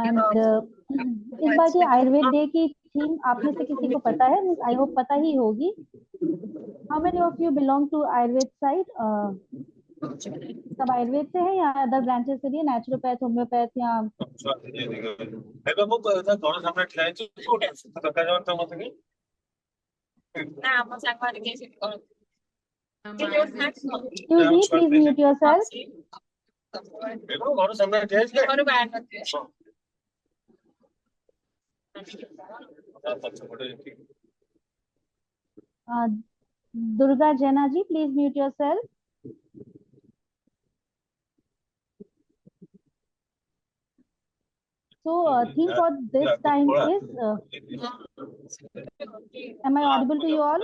And इस बार की Ayurveda day की थीम आप में से किसी को पता है? आई होप पता ही होगी। How many of you belong to Ayurveda side? सब आयुर्वेद से है या अदर ब्रांचेस से भी है? नेचुरोपैथ, होम्योपैथ या Yuji, please mute yourself. Durga Jaina ji, please mute yourself. So, theme for this time is, am I audible to you all?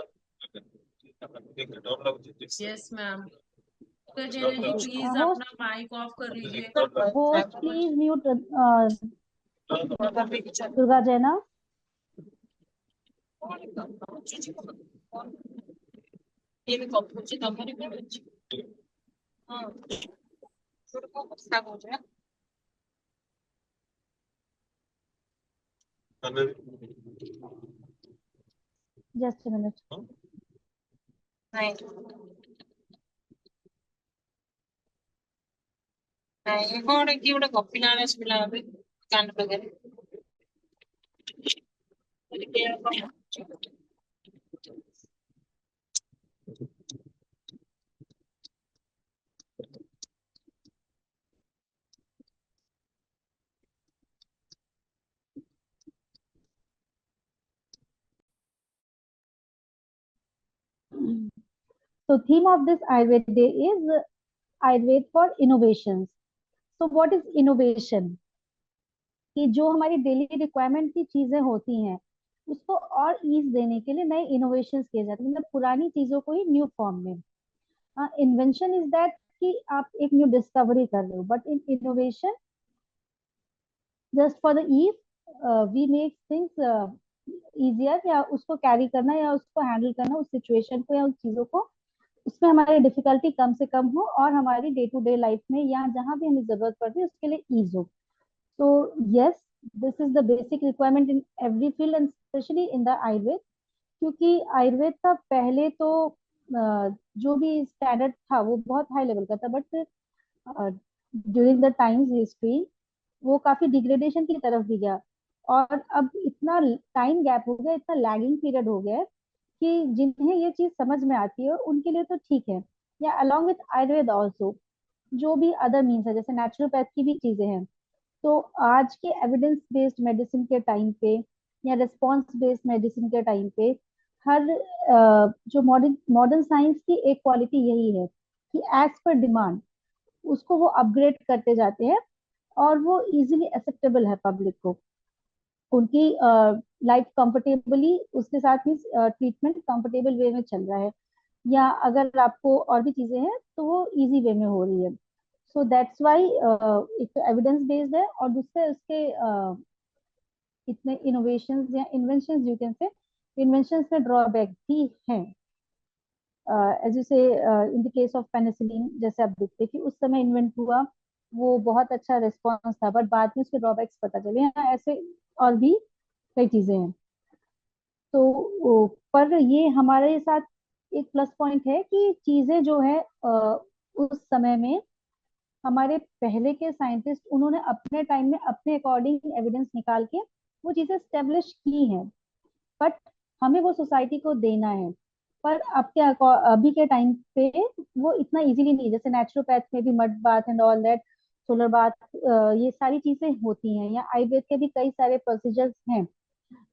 Yes, ma'am. Jaina ji, please अपना mic off कर लीजिए. Host, please mute Durga Jaina. ये भी composite हमारे में बच्चे. हाँ. शुरू को स्टार्ट हो जाए. Just a minute. नहीं. नहीं कौन है कि उन्हें कॉपी लाने से मिला अभी कान वगैरह. So, theme of this Ayurveda Day is Ayurveda for innovations. So, what is innovation? कि जो हमारी डेली रिक्वायरमेंट की चीजें होती हैं उसको और ईज देने के लिए नए इनोवेशंस किए जाते हैं, मतलब पुरानी चीजों को ही न्यू फॉर्म में. इन्वेंशन इज दैट कि आप एक न्यू डिस्कवरी कर रहे हो, but in innovation just for the ease we make things easier, या उसको कैरी करना या उसको हैंडल करना, उस सिचुएशन को या उस चीजों को, उसमें हमारी डिफिकल्टी कम से कम हो और हमारी डे टू डे लाइफ में या जहां भी हमें जरूरत पड़ती है उसके लिए ईज हो. So yes, this is the basic requirement in every field and especially in the Ayurved. क्योंकि आयुर्वेद का पहले तो जो भी स्टैंडर्ड था वो बहुत हाई लेवल का था, but during the times history वो काफी डिग्रेडेशन की तरफ भी गया. और अब इतना टाइम गैप हो गया, इतना लैगिंग पीरियड हो गया है कि जिन्हें ये चीज समझ में आती है उनके लिए तो ठीक है, या अलॉन्ग विथ आयुर्वेद ऑल्सो जो भी अदर मीन्स है, जैसे नेचुरोपैथ की भी चीजें हैं. तो आज के एविडेंस बेस्ड मेडिसिन के टाइम पे या रिस्पॉन्स बेस्ड मेडिसिन के टाइम पे हर जो मॉडर्न मॉडर्न साइंस की एक क्वालिटी यही है कि एज पर डिमांड उसको वो अपग्रेड करते जाते हैं और वो इजीली एक्सेप्टेबल है पब्लिक को, उनकी लाइफ कंफर्टेबली, उसके साथ ही ट्रीटमेंट कंफर्टेबल वे में चल रहा है, या अगर आपको और भी चीजें हैं तो वो इजी वे में हो रही है. सो दैट्स वाई एक तो एविडेंस बेस्ड है और दूसरे उसके इतने इनोवेशंस या inventions you can say, inventions में ड्रॉबैक भी हैं. एज यू से in the case of penicillin, जैसे आप देखते कि उस समय इन्वेंट हुआ, वो बहुत अच्छा रिस्पॉन्स था, बट बाद में उसके ड्रॉबैक्स पता चले. ऐसे और भी कई चीजें हैं. पर ये हमारे साथ एक प्लस पॉइंट है कि चीजें जो है उस समय में हमारे पहले के साइंटिस्ट उन्होंने अपने टाइम में अपने अकॉर्डिंग एविडेंस निकाल के वो चीजें स्टेब्लिश की हैं, बट हमें वो सोसाइटी को देना है. पर अब के अभी के टाइम पे वो इतना इजीली नहीं, जैसे नेचुरोपैथ में भी mud bath and all that, solar bath, ये सारी चीजें होती हैं, या आयुर्वेद के भी कई सारे प्रोसीजर्स हैं.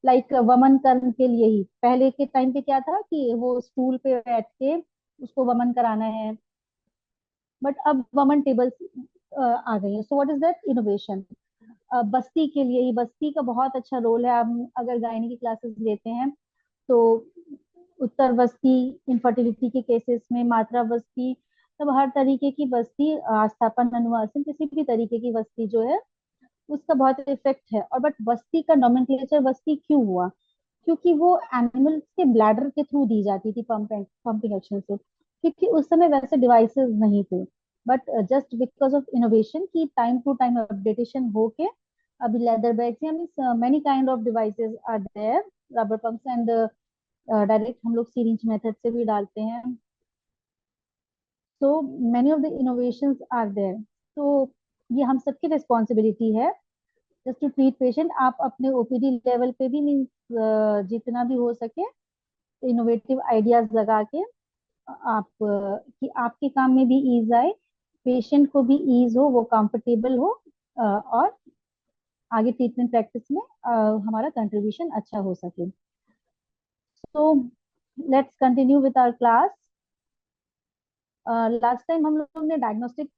लाइक वमन कर्म के लिए ही पहले के टाइम पे क्या था कि वो स्टूल पे बैठ के उसको वमन कराना है, बट अब वमन टेबल्स आ गई है. So what is that innovation. बस्ती के लिए ही, बस्ती का बहुत अच्छा रोल है. हम अगर गायनी की क्लासेस लेते हैं तो उत्तर बस्ती इनफर्टिलिटी के केसेस में, मात्रा बस्ती, तब हर तरीके की बस्ती, आस्थापन, अनुवासन, किसी भी तरीके की बस्ती जो है उसका बहुत इफेक्ट है. और बट बस्ती का नोमेनक्लेचर बस्ती क्यों हुआ? क्योंकि वो एनिमल्स के ब्लैडर के थ्रू दी जाती थी, पंपिंग एक्शन से, क्योंकि उस समय वैसे डिवाइसेस नहीं थे. But just because of innovation की टाइम टू टाइम अपडेटेशन होके अभी लेदर बैग्स या means many kind of devices are there, rubber pumps and direct हम लोग सीरिंज मेथड से भी डालते हैं. So many of the innovations are there. तो ये हम सबकी रिस्पॉन्सिबिलिटी है जस्ट टू ट्रीट पेशेंट. आप अपने ओपीडी लेवल पे भी मीन्स जितना भी हो सके इनोवेटिव आइडियाज लगा के आप कि आपके काम में भी ईज आए, पेशेंट को भी ईज हो, वो कंफर्टेबल हो, और आगे ट्रीटमेंट प्रैक्टिस में हमारा कंट्रीब्यूशन अच्छा हो सके. So let's continue with our class. Last time हम लोग ने डायग्नोस्टिक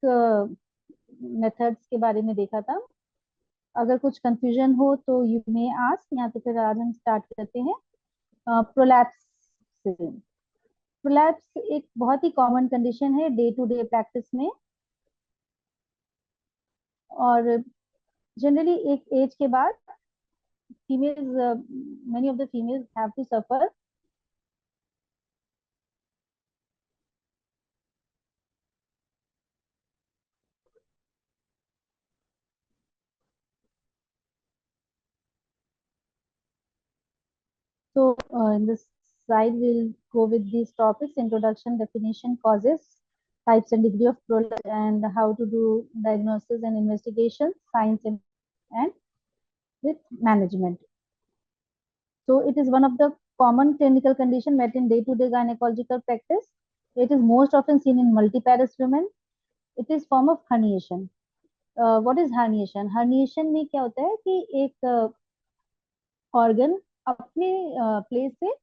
मेथड्स के बारे में देखा था. अगर कुछ कंफ्यूजन हो तो यू मे आस्क, या तो फिर आज हम स्टार्ट करते हैं प्रोलैप्स से. प्रोलैप्स एक बहुत ही कॉमन कंडीशन है डे टू डे प्रैक्टिस में, और जनरली एक एज के बाद females, many of the females have to suffer. So in this slide, we'll go with these topics: introduction, definition, causes, types and degree of prolapse, and how to do diagnosis and investigation, science and with management. So it is one of the common clinical condition met in day-to-day gynecological practice. It is most often seen in multiparous women. It is form of herniation. What is herniation? Herniation में क्या होता है कि एक organ अपने place से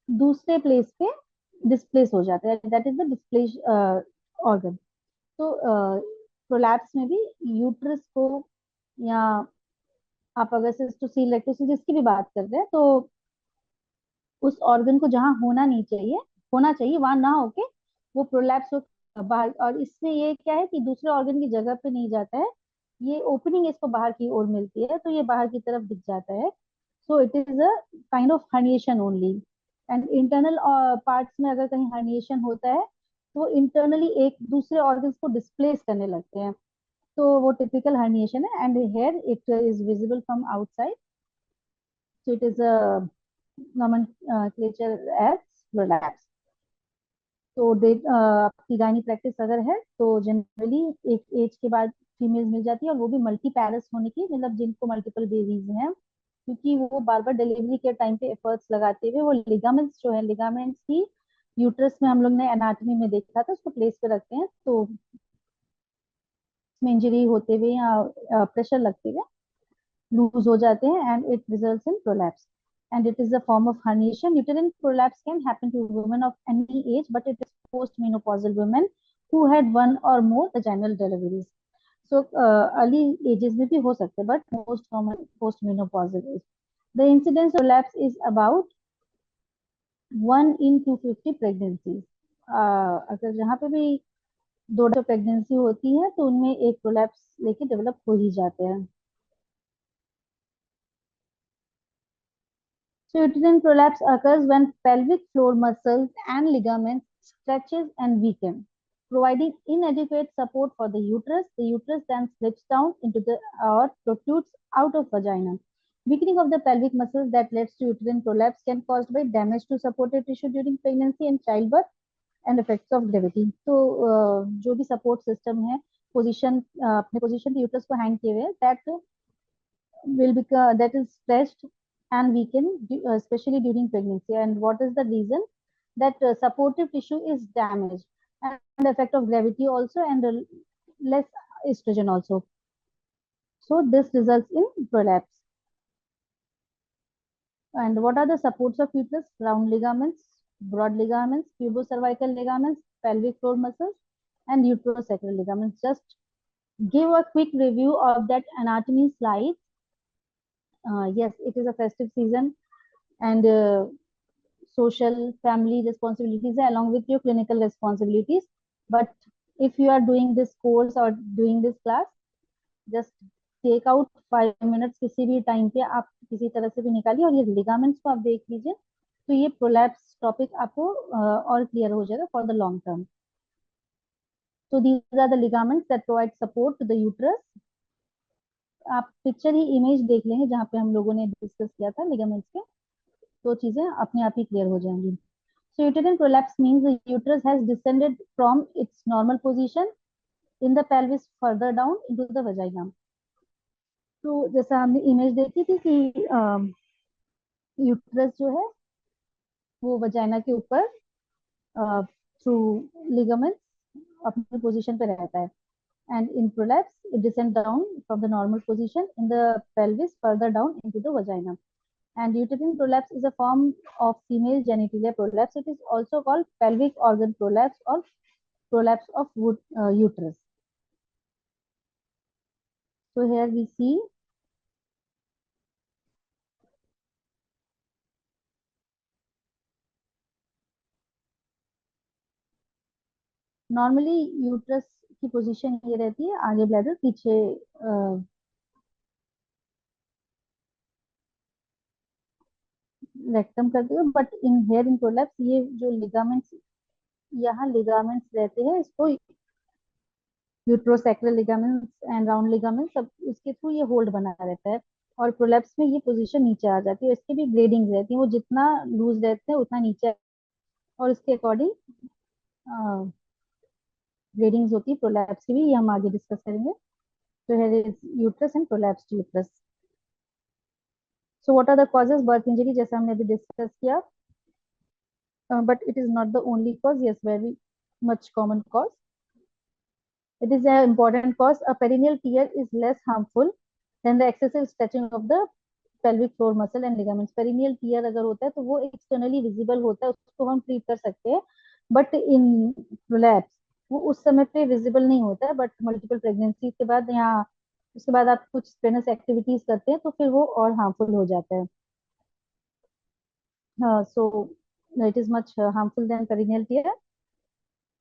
दूसरे place पे डिस्प्लेस हो जाता है, that is the displace organ. तो प्रोलैप्स में भी यूट्रस को, या आप अगर सिस्टोसील रेक्टोसील जिसकी भी बात कर रहे हैं, तो उस ऑर्गन को जहाँ होना चाहिए वहां ना होके वो प्रोलैप्स हो बाहर. और इसमें ये क्या है कि दूसरे ऑर्गन की जगह पे नहीं जाता है, ये ओपनिंग इसको बाहर की ओर मिलती है, तो ये बाहर की तरफ दिख जाता है. So it is a kind of herniation only. And internal parts में अगर कहीं हर्निएशन होता है तो इंटरनली एक दूसरे ऑर्गन्स को डिस्प्लेस करने लगते हैं, तो वो टिपिकल हर्निएशन है. And here it is visible from outside, so it is a nomenclature as prolapse. तो आपकी गायनी प्रैक्टिस अगर है तो जनरली एक एज के बाद फीमेल मिल जाती है, और वो भी मल्टी पैरस होने की, मतलब जिनको मल्टीपल बेबीज हैं, क्योंकि वो बार बार डिलीवरी के टाइम पे एफर्ट्स लगाते हुए वो लिगामेंट्स जो है, लिगामेंट्स की यूट्रस में हम लोग ने एनाटॉमी में देखा था, उसको प्लेस पे रखते हैं, तो उसमें इंजरी होते हुए या प्रेशर लगते हुए लूज हो जाते हैं, and it results in prolapse. And it is a form of herniation. Uterine prolapse can happen to women of any age, but it is post-menopausal women who had one or more vaginal deliveries. So early ages में भी हो सकते हैं, but most common post-menopausal age. The incidence of prolapse is about 1 in 250 pregnancies. अगर जहाँ पे भी 200 pregnancy होती है तो उनमें एक प्रोलैप्स लेके डेवलप हो ही जाते हैं. So uterine prolapse occurs when pelvic floor muscles and ligaments stretches and weaken, providing inadequate support for the uterus. The uterus then slips down into the or protrudes out of vagina. Weakening of the pelvic muscles that leads to uterine prolapse can caused by damage to supportive tissue during pregnancy and childbirth and effects of gravity. तो जो भी support system है, position अपने position पे uterus को hang किए हुए, that is stretched and weakened, especially during pregnancy. And what is the reason? That supportive tissue is damaged, and the effect of gravity also, and less estrogen also. So this results in prolapse. And what are the supports of uterus? Round ligaments, broad ligaments, pubocervical ligaments, pelvic floor muscles, and uterosacral ligaments. Just give a quick review of that anatomy slide. Yes, it is a festive season, and social family responsibilities along with your clinical responsibilities. But if you are doing this course or doing this class, just take out 5 minutes किसी भी time पे आप किसी तरह से भी निकालिए, और ये लिगामेंट्स को आप देख लीजिए, तो ये प्रोलैप्स टॉपिक आपको और क्लियर हो जाएगा for the long term. So these are the ligaments that provide support to the uterus. आप पिक्चर ही इमेज देख लेंगे जहाँ पे हम लोगों ने डिस्कस किया था लिगामेंट्स के, तो चीजें अपने आप ही क्लियर हो जाएंगी. So uterine prolapse means the uterus has descended from its normal position in the pelvis further down into the vagina. तो जैसा हमने इमेज देखी थी कि यूट्रस जो है वो वजाइना के ऊपर थ्रू लिगामेंट्स अपनी पोजीशन पे रहता है. And in prolapse, it descends down from the normal position in the pelvis further down into the vagina. And uterine prolapse is a form of female genitalia prolapse. It is also called pelvic organ prolapse or prolapse of uterus. So here we see normally uterus की position ये रहती है, आगे bladder पीछे rectum करती है. But in here in prolapse ये जो लिगामेंट्स यहाँ लिगामेंट्स रहते हैं, इसको uterosacral ligaments and round ligaments सब इसके थ्रू ये होल्ड बना रहता है. और प्रोलैप्स में ये पोजीशन नीचे आ जाती है. इसके भी ग्रेडिंग रहती है, वो जितना लूज रहते हैं उतना नीचे, और इसके अकॉर्डिंग ग्रेडिंग्स होती है प्रोलैप्स की भी, ये हम आगे डिस्कस करेंगे. तो here is uterus and prolapsed uterus. So what are the causes? Birth injury जैसा हमने अभी डिस्कस किया, but it is not the only cause. Yes, very much common cause. It is an important cause. A perineal tear is less harmful than the excessive stretching of the pelvic floor muscle and ligaments. Perineal tear अगर होता है तो वो externally visible होता है, उसको हम treat कर सकते हैं. बट इन प्रोलैप्स वो उस समय पे विजिबल नहीं होता है, बट मल्टीपल प्रेगनेंसी के बाद या उसके बाद आप कुछ स्ट्रेनस एक्टिविटीज करते हैं तो फिर वो और हार्मफुल हो जाता है. So it is much harmful then perineal tear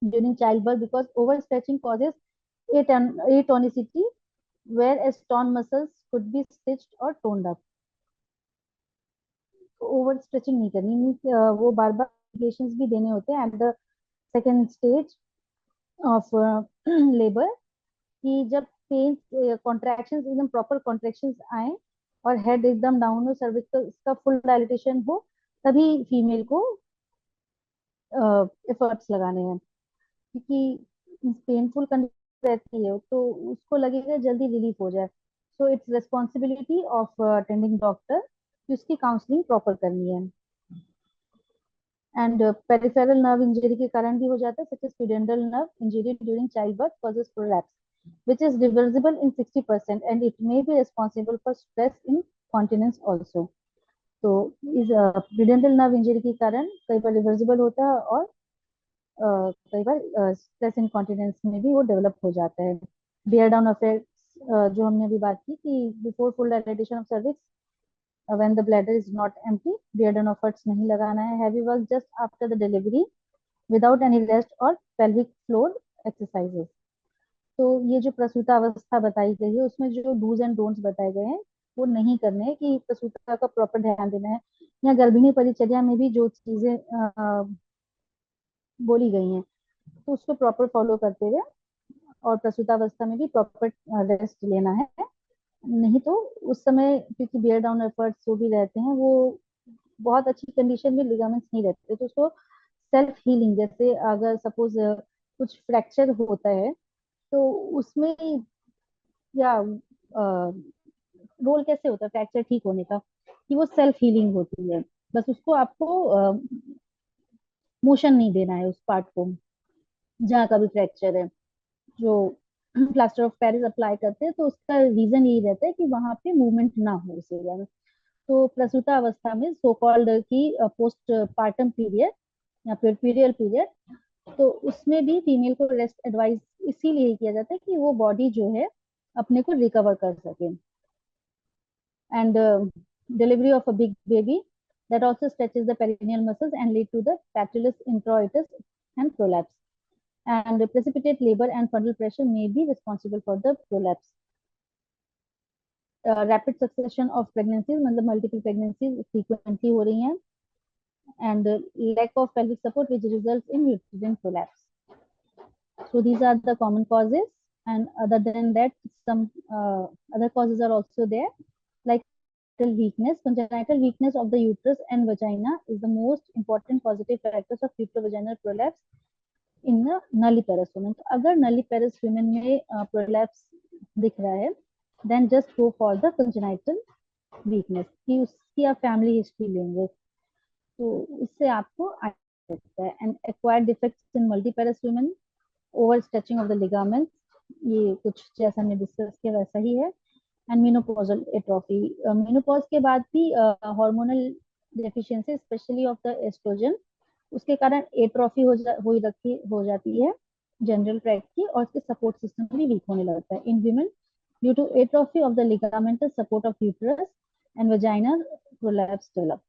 during childbirth because overstretching causes atonicity, whereas torn muscles could be stitched or toned up. Over stretching नहीं करनी, वो बार बार मेडिकेशंस भी देने होते हैं at the second stage of labour, कि जब pen contractions एकदम प्रॉपर कॉन्ट्रैक्शंस आए और हेड एकदम डाउन हो, सर्विक्स का फुल डायलिटेशन हो, तभी फीमेल को एफर्ट्स लगाने हैं. क्योंकि पेनफुल कंडीशन रहती है तो उसको लगेगा जल्दी रिलीफ हो जाए. So it's responsibility of attending doctor कि उसकी काउंसलिंग प्रॉपर करनी है. एंड पेरिफेरल नर्व इंजरी के कारण भी हो जाता है, such as pudendal nerve injury during childbirth causes prolapse which is reversible in 60% and it may be responsible for stress incontinence also. तो इस pudendal nerve injury के कारण कई बार रिवर्सिबल होता है और कई बार स्ट्रेस इनकॉन्टिनेंस में भी वो डेवलप हो जाता है. बियर डाउन इफेक्ट जो हमने अभी बात की कि before full dilatation of cervix when the bladder is not empty, beard and efforts नहीं लगाना है. heavy work just after the delivery without any rest or pelvic floor exercises. तो ये जो प्रसूतावस्था बताई गई है उसमें जो डूज एंड डोंट्स बताए गए हैं वो नहीं करने हैं, कि प्रसूता का प्रॉपर ध्यान देना है. या गर्भिणी परिचर्या में भी जो चीजें बोली गई हैं तो उसको प्रॉपर फॉलो करते हुए, और प्रसूतावस्था में भी प्रॉपर रेस्ट लेना है. नहीं तो उस समय क्योंकि बियर डाउन एफर्ट्स जो भी रहते हैं वो बहुत अच्छी कंडीशन में लिगामेंट्स नहीं रहते, तो उसको सेल्फ हीलिंग, जैसे अगर सपोज कुछ फ्रैक्चर होता है तो उसमें या रोल कैसे होता है फ्रैक्चर ठीक होने का, कि वो सेल्फ हीलिंग होती है. बस उसको आपको मोशन नहीं देना है उस पार्ट को जहाँ का भी फ्रैक्चर है. जो प्लास्टर ऑफ पेरिस अप्लाई करते हैं तो उसका रीजन यही रहता है कि वहां पे मूवमेंट ना हो उस एरिया में. तो प्रसूता अवस्था में सो कॉल्ड की पोस्ट पार्टम पीरियड या फिर पीरियल पीरियड, तो उसमें भी फीमेल को रेस्ट एडवाइस इसीलिए किया जाता है कि वो बॉडी जो है अपने को रिकवर कर सके. And delivery of a big baby that also stretches the perineal muscles and lead to the patulous introitus and prolapse. And precipitate labor and fundal pressure may be responsible for the prolapse. Rapid succession of pregnancies, मतलब multiple pregnancies frequently हो रही हैं, and lack of pelvic support which results in uterine prolapse. So these are the common causes and other than that, some other causes are also there, like weakness. Congenital weakness of the uterus and vagina is the most important positive factors of uterovaginal prolapse in nulliparous women. तो अगर nulliparous women में prolapse दिख रहा है, then just go for the congenital weakness, कि उसकी आप family history लेंगे तो उससे आपको आ सकता है. And acquired defects in multiparous women, over stretching of the ligaments, ये कुछ जैसा हमने डिस्कस किया वैसा ही है. एंड मेनोपॉजल एट्रोफी, मेनोपॉज के बाद भी hormonal deficiency specially of the estrogen, उसके कारण एट्रोफी हो जाती है जनरल ट्रैक्ट की, और उसके सपोर्ट सिस्टम भी वीक होने लगता है in women due to atrophy of the ligamental support of uterus and vaginal prolapse develop.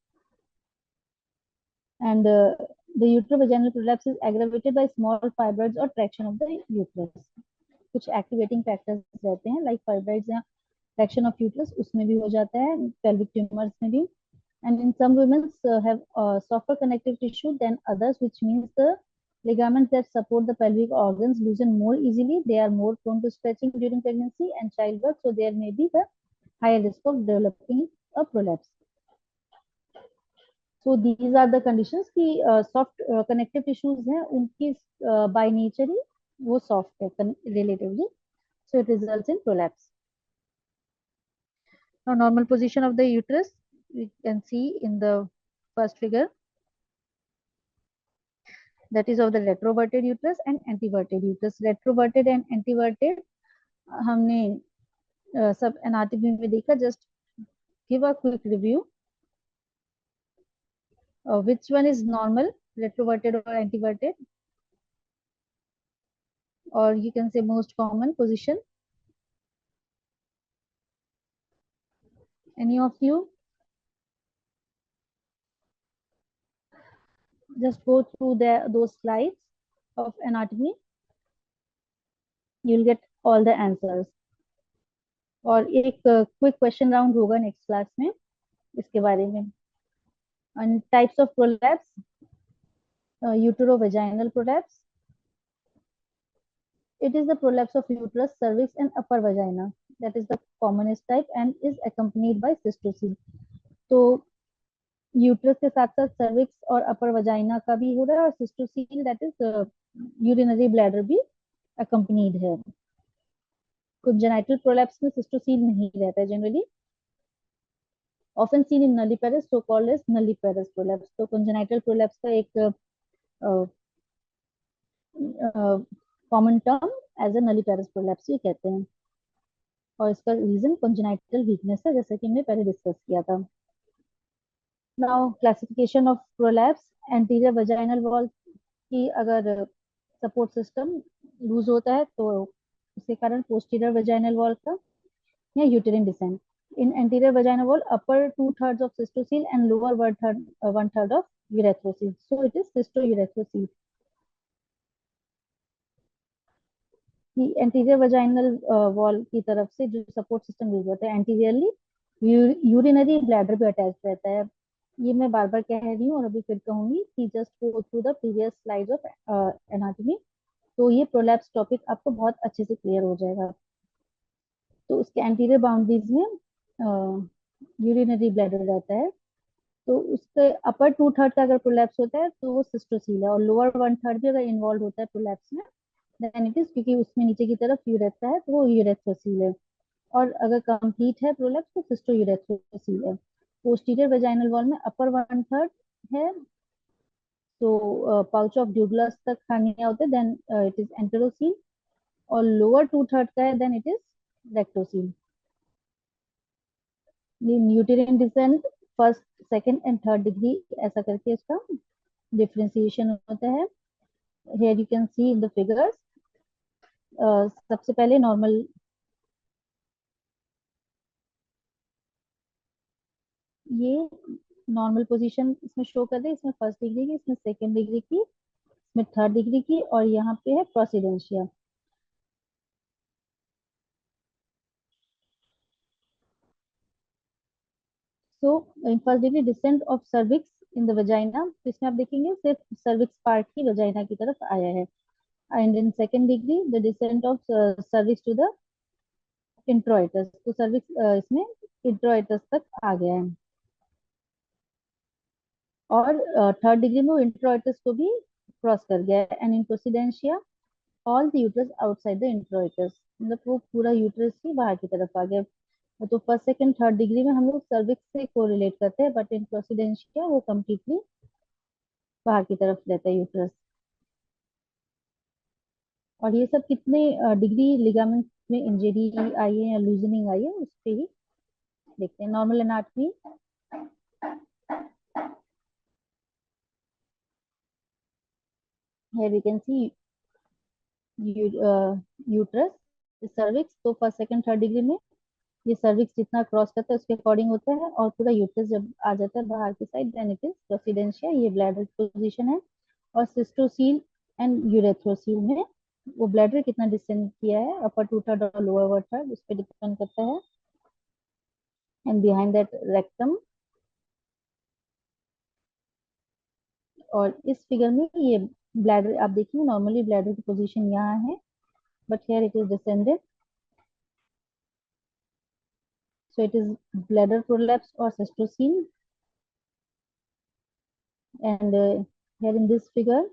And the uterovaginal prolapse is aggravated by small fibroids or traction of the uterus. कुछ activating factors रहते हैं like fibroids या traction of uterus, उसमें भी हो जाता है, pelvic tumours में भी. And in some women have softer connective tissue than others, which means the ligaments that support the pelvic organs loosen more easily. They are more prone to stretching during pregnancy and childbirth, so there may be the higher risk of developing a prolapse. So these are the conditions कि soft connective tissues हैं उनकी by nature ही वो soft है relatively, so it results in prolapse. Now normal position of the uterus we can see in the first figure, that is of the retroverted uterus and anteverted uterus. Retroverted and anteverted हमने सब anatomy में देखा. Just give a quick review. Which one is normal, retroverted or anteverted, or you can say most common position? Any of you? Just go through those slides of anatomy, you'll get all the answers. और एक quick question round होगा next class में इसके बारे में. And types of prolapse, uterovaginal prolapse, it is the prolapse of uterus, cervix and upper vagina, that is the commonest type and is accompanied by cystocele. तो uterus के साथ साथ cervix और अपर वजाइना का भी हो रहा है, और cystocele that is urinary bladder भी अकम्पनीड है. congenital prolapse में सिस्टोसील नहीं रहता है generally. often seen in nulliparous, so called as nulliparous prolapse. तो congenital prolapse का एक common term as a nulliparous prolapse ये कहते हैं, और इसका रीजन congenital वीकनेस है, जैसे कि हमने पहले डिस्कस किया था. Now classification of prolapse. Anterior vaginal wall की अगर सपोर्ट सिस्टम लूज होता है तो उसके कारण पोस्टीरियर वजाइनल वॉल का या uterine descent. In anterior vaginal wall, upper 2/3 of cystocele and lower 1/3 of urethrocoele. So it is cystourethrocoele. कि एंटीरियर वजाइनल वॉल की तरफ से जो सपोर्ट सिस्टम यूज होता है एंटीरियरली यूरिनरी ब्लैडर भी अटैच रहता है. ये मैं बार बार कह रही हूँ और अभी फिर कहूंगी कि just go through the previous slides of anatomy, तो ये प्रोलैप्स टॉपिक आपको बहुत अच्छे से क्लियर हो जाएगा. तो उसके एंटीरियर बाउंड्रीज में यूरिनरी ब्लैडर रहता है, तो उसके अपर 2/3 का अगर प्रोलैप्स होता है तो वो सिस्टोसील है, और लोअर 1/3 भी अगर इन्वॉल्व होता है प्रोलैप्स में देन इट इज, क्योंकि उसमें नीचे की तरफ यूरेथ्रा है तो वो यूरेथ्रोसील है, और अगर कंप्लीट है प्रोलैप्स तो सिस्टोयूरेथ्रोसील है. पोस्टीरियर वेजाइनल वॉल में अपर 1/3 है, तो पाउच ऑफ ड्यूगलस तक खानिया होते हैं देन इट इज एंटेरोसील, और लोअर 2/3 का है then it is rectocele. Uterine descent first second and third degree ऐसा करके इसका डिफरेंशिएशन होता है. here you can see in the figures. सबसे पहले नॉर्मल ये नॉर्मल पोजीशन इसमें शो कर रहे हैं, इसमें फर्स्ट डिग्री की, इसमें सेकंड डिग्री की, इसमें थर्ड डिग्री की, और यहाँ पे है procidentia. So in first degree descent of cervix in the vagina, तो इसमें आप देखेंगे सिर्फ सर्विक्स पार्ट ही वजाइना की तरफ आया है. And in second degree the descent of cervix to the introitus, तो सर्विक्स इसमें इंट्रोइटस तक आ गया है। और थर्ड डिग्री में वो इंट्रोइटस को भी क्रॉस कर गया है। And in procidentia all the uterus outside the introitus, मतलब वो पूरा यूट्रस ही बाहर की तरफ आ गया। तो फर्स्ट सेकंड थर्ड डिग्री में हम लोग सर्विक्स से कोरिलेट करते हैं, बट इन प्रोसीडेंशिया वो कम्प्लीटली बाहर की तरफ रहता है यूट्रस। और ये सब कितने डिग्री लिगामेंट में इंजरी आई है या लूजनिंग आई है उस पे ही देखते हैं। Normal anatomy, here we can see uterus, cervix. तो फर्स्ट सेकंड थर्ड डिग्री में ये सर्विक्स जितना क्रॉस करता है उसके अकॉर्डिंग होता है, और पूरा यूट्रस जब आ जाता है बाहर की साइड देन इट इज प्रोसीडेंशिया, ये ब्लैडर पोजीशन है। और सिस्टोसील एंड यूरेथ्रोसील में वो ब्लैडर कितना डिसेंड किया है, अपर टू थर्ड और लोअर वन थर्ड, उस पर डिपेंड करता है। And behind that rectum. और इस फिगर में ये ब्लैडर आप देखिए, नॉर्मली ब्लैडर की पोजीशन यहाँ है, but here it is descended, so it is bladder prolapse or cystocele। And here in this figure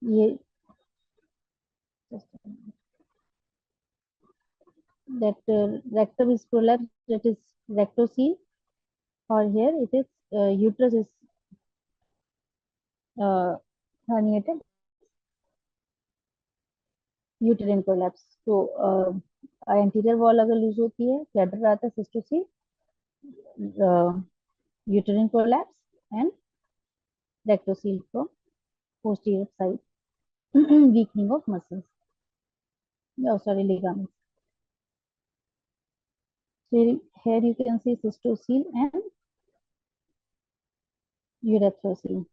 ये that rectum is prolapsed, that is rectocele, or here it is uterus is herniated, uterine prolapse। तो anterior wall अगर loose होती है, bladder आता है, cystocele, uterine prolapse and rectocele from posterior side, weakening of muscles, oh sorry, ligaments। So here you can see cystocele and urethrocoele।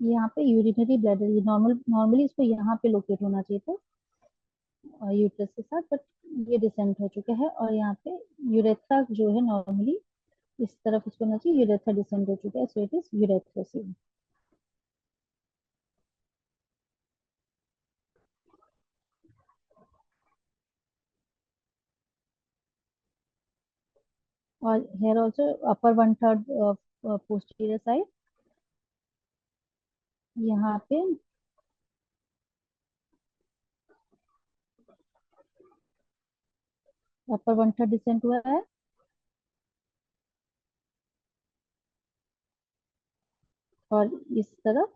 यहाँ पे urinary bladder, ये normally इसको यहाँ पे लोकेट होना चाहिए था यूट्रस के साथ, बट ये डिसेंट हो चुका है। और यहाँ पे यूरेथ्रा जो है नॉर्मली इस तरफ इसको होना चाहिए, यूरेथ्रा डिसेंट हो चुका है, सो इट इज यूरेथ्रोसील। और here also upper one third posterior side, यहाँ पे अपर वन थर्ड डिसेंट हुआ है, और इस तरफ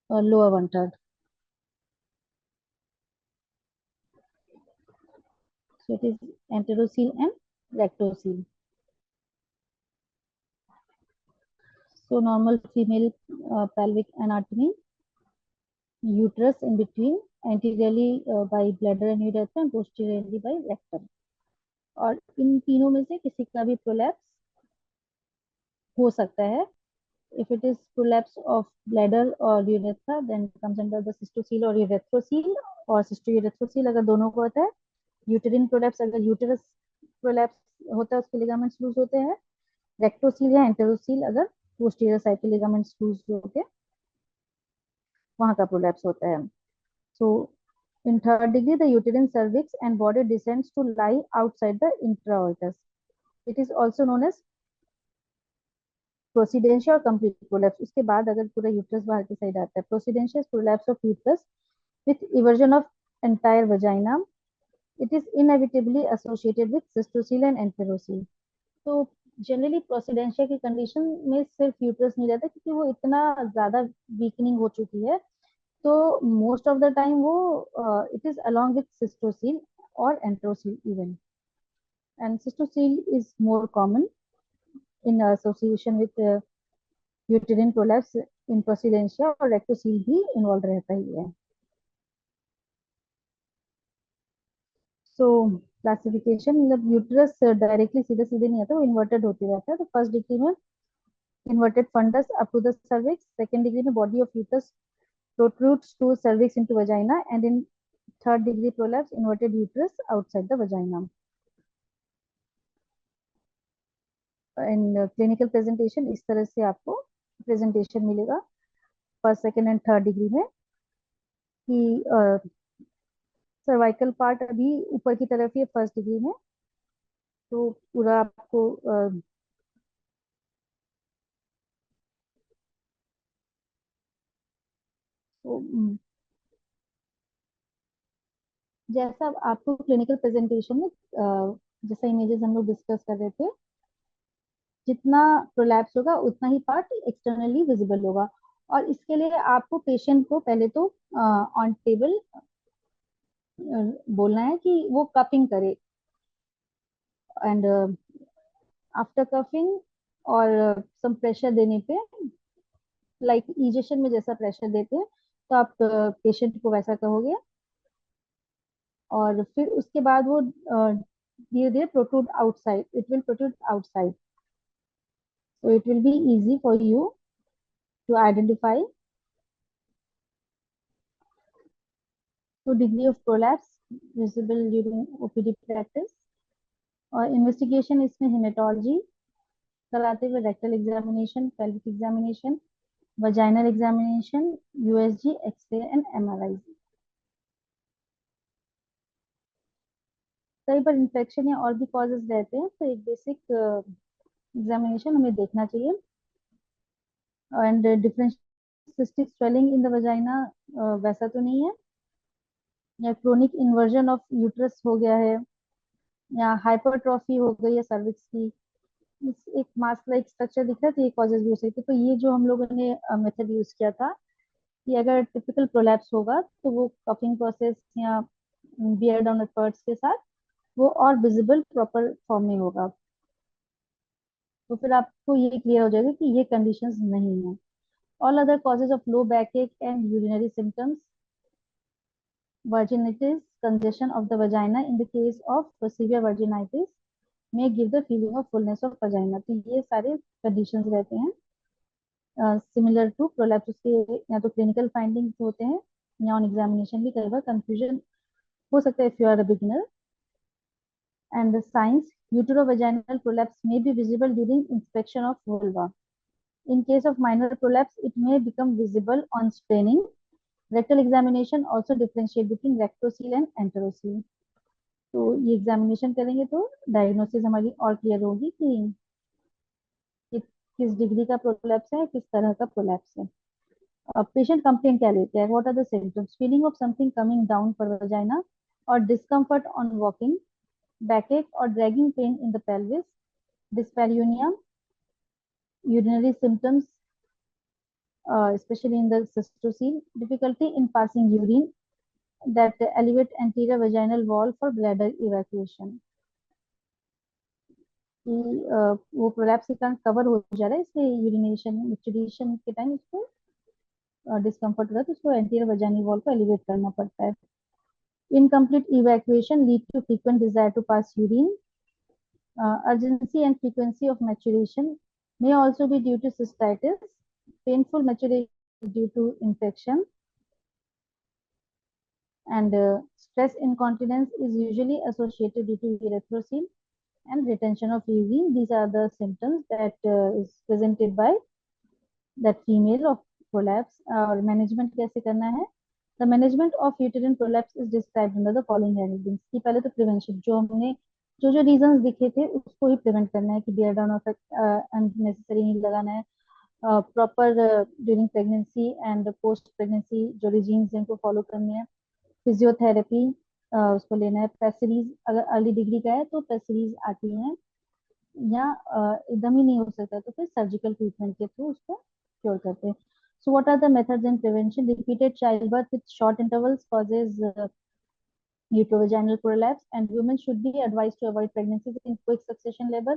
lower one third, so it is enterocele and rectocele. So normal female pelvic anatomy, uterus in between, anteriorly by bladder and urethra, and posteriorly by rectum। और इन तीनों में से किसी का भी प्रोलैप्स हो सकता है। If it is prolapse of bladder or urethra, then it comes under the cystocele or urethrocoele, और cystourethrocoele अगर दोनों को होता है। यूटेरिन प्रोलैप्स अगर यूटेरस प्रोलैप्स होता है, उसके लिगामेंट्स लूज होते हैं। रेक्टोसील या एंटेरोसील अगर पोस्टीरियर साइड के लिगामेंट्स लूज होते हैं, वहां का प्रोलैप्स होता है। So in third degree, the uterine cervix and body descends to lie outside the introitus. It is also known as प्रोसीडेंशिया और कंप्लीट प्रोलैप्स। उसके बाद अगर पूरा यूट्रस बाहर की साइड आता है, procidentia prolapse of uterus with eversion of entire vagina, it is inevitably associated with cystocele and enterocele. तो जनरली प्रोसीडेंशिया की कंडीशन में सिर्फ यूट्रस नहीं रहता, क्योंकि वो इतना ज्यादा वीकनिंग हो चुकी है, तो मोस्ट ऑफ द टाइम वो it is along with cystocele और enterocele even, and cystocele is more common in association with uterine prolapse in procidentia, और रेक्टोसील भी इन्वॉल्व रहता ही है। सो क्लासिफिकेशन, मतलब यूट्रस डायरेक्टली सीधे सीधे नहीं आता, वो इन्वर्टेड होते रहता है। तो फर्स्ट डिग्री में inverted fundus up to the cervix. Second degree में body of uterus protrudes to cervix into vagina, and in third degree prolapse, inverted uterus outside the vagina. In clinical presentation इस तरह से आपको presentation मिलेगा first second and third degree में कि cervical part अभी ऊपर की तरफ ही फर्स्ट डिग्री में, तो पूरा आपको तो, जैसा आपको क्लिनिकल प्रेजेंटेशन में जैसा इमेजेस हम लोग डिस्कस कर रहे थे, जितना प्रोलैप्स होगा उतना ही पार्ट एक्सटर्नली विजिबल होगा। और इसके लिए आपको पेशेंट को पहले तो ऑन टेबल बोलना है कि वो कपिंग करे, एंड आफ्टर कफिंग और सम प्रेशर देने पे, लाइक इजेशन में जैसा प्रेशर देते हैं तो आप पेशेंट को वैसा कहोगे, और फिर उसके बाद वो धीरे धीरे protrude outside, it will protrude outside, so it will be easy for you to identify. So degree of prolapse visible during OPD practice, और इन्वेस्टिगेशन इसमें हेमेटोलॉजी कराते हुए rectal examination, pelvic examination, vaginal examination, USG, X-ray and MRI. कई बार infection या और भी causes रहते हैं, तो एक बेसिक एग्जामिनेशन हमें देखना चाहिए। And differential cystic swelling in the vagina वैसा तो नहीं है, या क्रोनिक इन्वर्जन ऑफ यूट्रस हो गया है, या हाइपरट्रॉफी हो गई है सर्विक्स की, एक मास्क लाइक स्ट्रक्चर दिख रहा है, तो ये कॉजेज भी हो सकते हैं। तो ये जो हम लोगों ने मेथड यूज किया था कि अगर टिपिकल प्रोलैप्स होगा तो वो कफिंग प्रोसेस या बियर डाउन एफर्ट्स के साथ वो और विजिबल प्रॉपर फॉर्म में होगा, तो फिर आपको ये क्लियर हो जाएगा कि ये कंडीशंस नहीं है। All other causes of low बैकएक and urinary symptoms, virginitis, congestion of the vagina in the case of severe virginitis may give the feeling of fullness of vagina। तो ये सारे कंडीशंस रहते हैं सिमिलर टू प्रोलैप्स। उसके या तो clinical findings होते हैं या ऑन एग्जामिनेशन भी कई बार कंफ्यूजन हो सकता है if you are a beginner. And the science, uterovaginal prolapse may be visible during inspection of vulva. In case of minor prolapse, it may become visible on staining. Rectal examination also differentiate between rectocele and enterocele। तो ये examination करेंगे तो diagnosis हमारी और clear होगी कि किस degree का प्रोलैप्स है, किस तरह का प्रोलैप्स है। पेशेंट कंप्लेंट क्या लेते हैं, what are the symptoms, feeling of something coming down for vagina और डिस्कम्फर्ट ऑन वॉकिंग, बैकएक और dragging pain in the pelvis, dyspareunia, urinary symptoms especially in the cystocele, difficulty in passing urine that elevate anterior vaginal wall for bladder evacuation। कि वो prolapse के कारण cover हो जा रहा है, इसलिए यूरिनेशन मैच्योरेशन के टाइम उसको डिस्कम्फर्ट हो रहा है, तो उसको एंटीरियर वजाइनल वॉल को एलिवेट करना पड़ता है। Incomplete evacuation lead to frequent desire to pass urine. Urgency and frequency of maturation may also be due to cystitis. Painful maturation is due to infection, and stress incontinence is usually associated due to erythrocele and retention of urine. These are the symptoms that is presented by that female of prolapse। और management कैसे करना है, the management of uterine prolapse is described under the following headings। कि पहले तो prevention, जो हमने जो रीजंस दिखे थे उसको ही प्रिवेंट करना है, कि बियर डाउन अननेसेसरी नहीं लगाना है, proper during pregnancy and post pregnancy जो रिजीम्स इनको फॉलो करने हैं, फिजियोथेरेपी उसको लेना है, पेसिरीज अगर अर्ली डिग्री का है तो पेसिरीज आती हैं, या एकदम ही नहीं हो सकता तो फिर सर्जिकल ट्रीटमेंट के थ्रू उसको क्योर करते हैं। So what are the methods in prevention? Repeated childbirth with short intervals causes uterovaginal prolapse, and women should be advised to avoid pregnancies in quick succession labor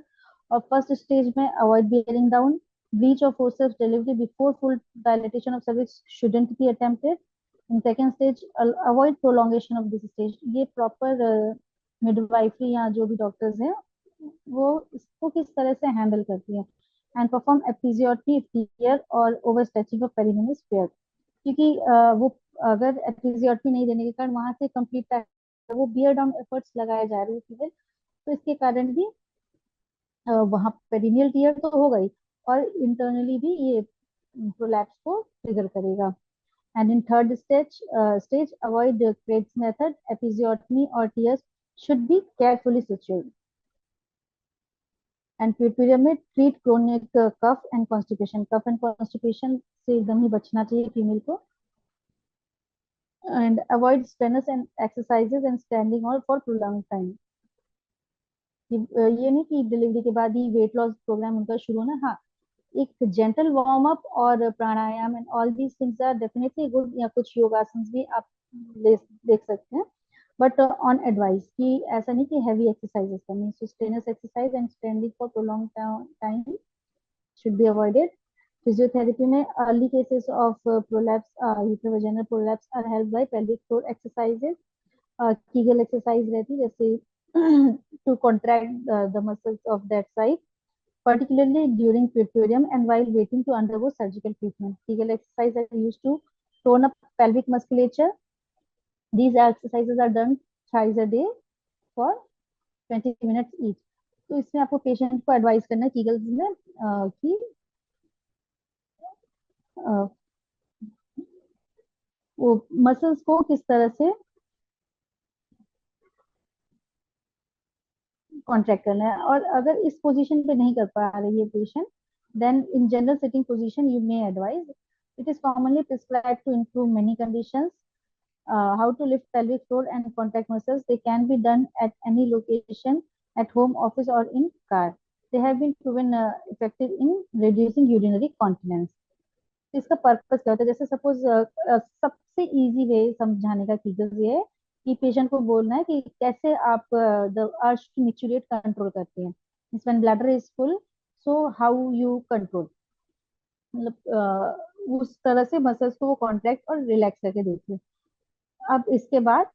or first stage में avoid bearing down। Breach of forceps delivery before full dilatation of cervix shouldn't be attempted। In second stage, avoid prolongation of this stage। ये proper midwifery या जो भी doctors हैं वो इसको किस तरह से हैंडल करती हैं। and perform episiotomy if tear or overstretching of perineum is feared. क्योंकि वो अगर एपिजियोटमी नहीं देने के कारण वहां से कंप्लीट वो बियर डाउन एफर्ट्स लगाए जा रहे हैं केवल, तो इसके कारण भी वहां पेरिनियल टीयर तो हो गई और इंटरनली भी ये प्रोलैप्स को ट्रिगर करेगा. And in third stage, avoid Craig's method. Episiotomy or tears should be carefully sutured. And puerperia में treat chronic cough and constipation. Cough and constipation से एकदम ही बचना चाहिए फीमेल को. And avoid strenuous and exercises and standing all for prolonged time. ये नहीं कि delivery के बाद ही वेट लॉस प्रोग्राम उनका शुरू होना. हाँ, एक जेंटल वार्म अप और pranayama and all these things are definitely good, या कुछ योगासन भी आप देख सकते हैं, बट ऑन एडवाइस कि ऐसा नहीं कि हैवी एक्सरसाइजेस करनी. Strenuous exercise and standing for prolong time should be avoided. Physiotherapy में early cases of prolapse uterovaginal prolapse are help by pelvic floor exercises. Kegel exercise रहती है जैसे to contract the muscles of that side, particularly during puerperium and while waiting to undergo surgical treatment. Kegel exercises are used to tone up pelvic musculature. These exercises are done thrice a day for 20 minutes each. तो इसमें आपको patient को advice करना है Kegels में कि वो muscles को किस तरह से कॉन्ट्रैक्ट करना है. और अगर इस पोजीशन पे नहीं कर पा रही है patient, then in general sitting position you may advise. It is commonly prescribed to improve many conditions. How to lift pelvic floor and contract muscles? They can be done at any location, at home, office or in car. They have been proven effective in reducing urinary continence. तो इसका purpose क्या होता है? जैसे suppose सबसे easy way समझाने का Kegels ये है कि पेशेंट को बोलना है कि कैसे आप द अर्ज टू मिक्चुरेट कंट्रोल करते हैं. When bladder is full, so how you control, मतलब उस तरह से मसल्स को वो कॉन्ट्रैक्ट और रिलैक्स करके देखिए. अब इसके बाद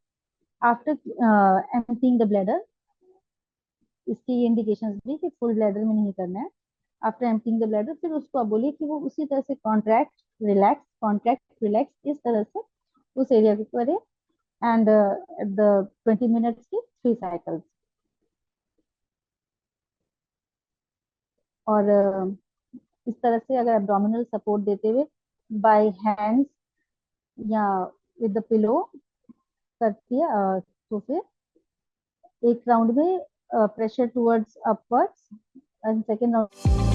आफ्टर एम्प्टीइंग द ब्लैडर, इसकी ये इंडिकेशंस भी कि फुल ब्लैडर में नहीं करना है. आफ्टर एम्प्टीइंग द ब्लैडर फिर उसको आप बोलिए कि वो उसी तरह से कॉन्ट्रैक्ट रिलैक्स इस तरह से उस एरिया को करे. एंड द 20 मिनट्स की 3 साइकिल्स. और इस तरह से अगर एब्डोमिनल सपोर्ट देते हुए बाय हैंड्स या विद द पिलो करती है, तो फिर एक राउंड में pressure towards upwards and second round